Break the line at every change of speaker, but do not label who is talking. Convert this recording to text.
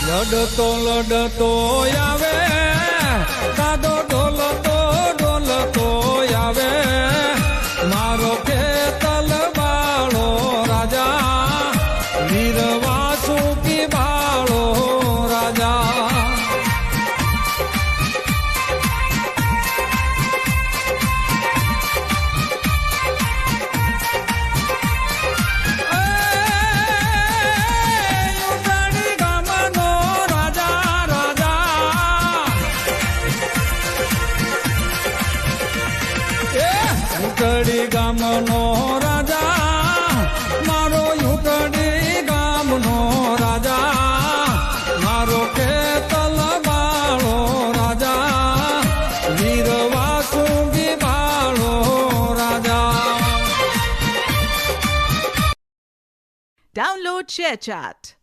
લડતો આવે દાદો ડોલતો આવે મારો કેતલ બાળો રાજા વીરવા સુકી બાળો રાજા યુટડી ગામનો રાજા મારો યુટડી ગામનો રાજા મારો કેતલ બાળો રાજા વીરવા સુંગી બાળો રાજા.
Download ShareChat.